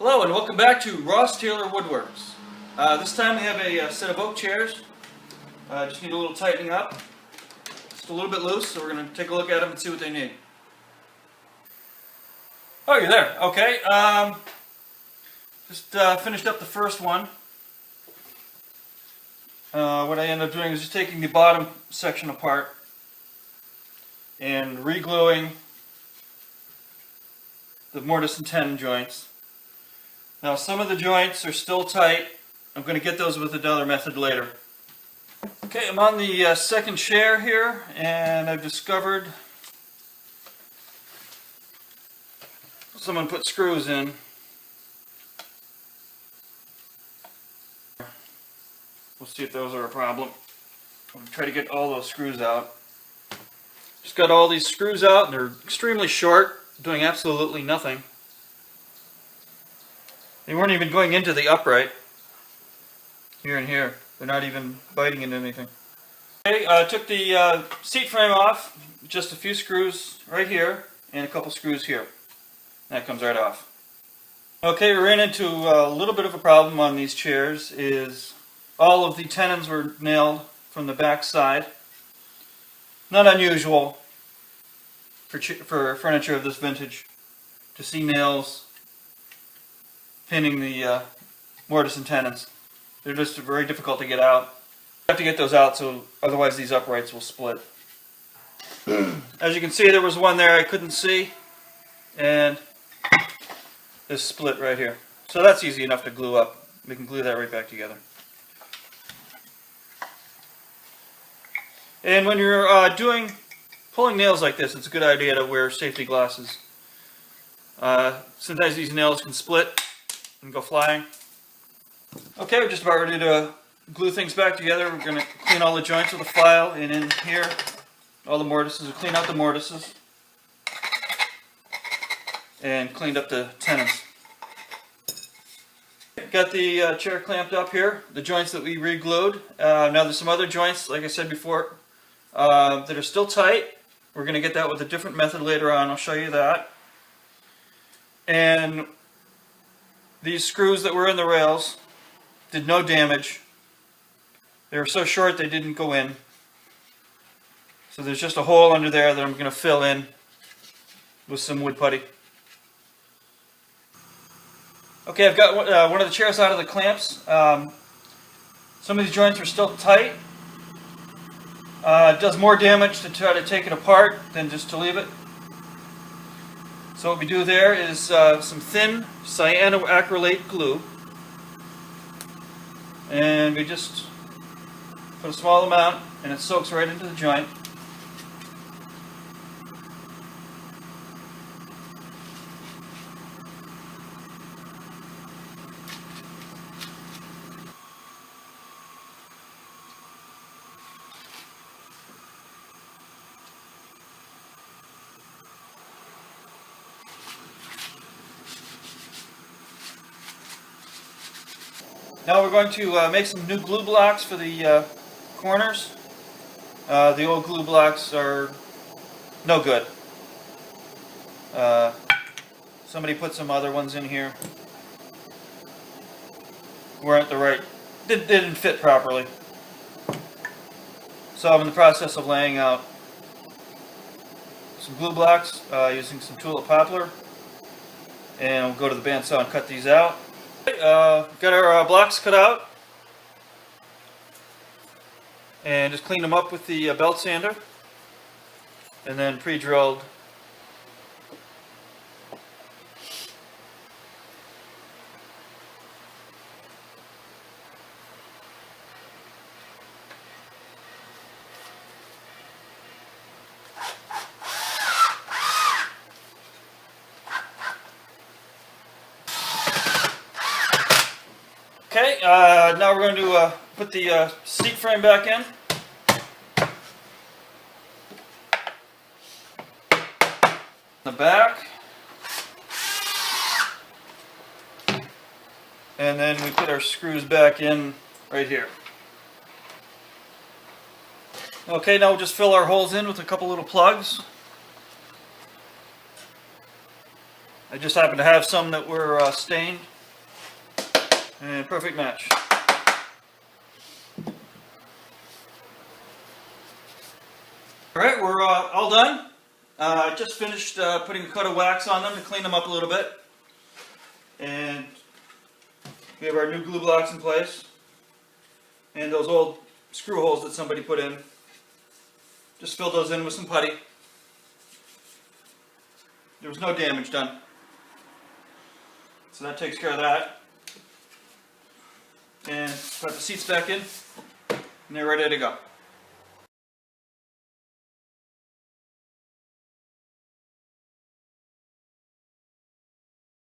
Hello and welcome back to Ross Taylor Woodworks. This time we have a set of oak chairs. Just need a little tightening up. Just a little bit loose, so we're going to take a look at them and see what they need. Oh, you're there. Okay. Just finished up the first one. What I ended up doing is just taking the bottom section apart and re-gluing the mortise and tenon joints. Now some of the joints are still tight. I'm going to get those with another method later. Okay, I'm on the second chair here, and I've discovered someone put screws in. We'll see if those are a problem. I'm going to try to get all those screws out. Just got all these screws out, and they're extremely short, doing absolutely nothing. They weren't even going into the upright. Here and here. They're not even biting into anything. Okay, took the seat frame off. Just a few screws right here and a couple screws here. That comes right off. Okay, we ran into a little bit of a problem on these chairs. Is all of the tenons were nailed from the back side. Not unusual for furniture of this vintage to see nails pinning the mortise and tenons. They're just very difficult to get out. You have to get those out, so otherwise these uprights will split. As you can see, there was one there I couldn't see, and this split right here. So that's easy enough to glue up. We can glue that right back together. And when you're pulling nails like this, it's a good idea to wear safety glasses. Sometimes these nails can split and go flying. Okay, we're just about ready to glue things back together. We're going to clean all the joints with a file, and in here, all the mortises. We'll clean out the mortises and cleaned up the tenons. Got the chair clamped up here, the joints that we re-glued. Now there's some other joints, like I said before, that are still tight. We're going to get that with a different method later on. I'll show you that. And these screws that were in the rails did no damage. They were so short they didn't go in. So there's just a hole under there that I'm going to fill in with some wood putty. Okay, I've got one of the chairs out of the clamps. Some of these joints are still tight. It does more damage to try to take it apart than just to leave it. So what we do there is some thin cyanoacrylate glue, and we just put a small amount, and it soaks right into the joint. Now we're going to make some new glue blocks for the corners. The old glue blocks are no good. Somebody put some other ones in here. Weren't the right, didn't fit properly. So I'm in the process of laying out some glue blocks using some tulip poplar, and we'll go to the bandsaw and cut these out. Got our blocks cut out, and just cleaned them up with the belt sander, and then pre-drilled. Okay, now we're going to put the seat frame back in. The back. And then we put our screws back in right here. Okay, now we'll just fill our holes in with a couple little plugs. I just happen to have some that were stained And perfect match. Alright, we're all done. I just finished putting a coat of wax on them to clean them up a little bit. And we have our new glue blocks in place. And those old screw holes that somebody put in. Just filled those in with some putty. There was no damage done. So that takes care of that. And put the seats back in, and they're ready to go.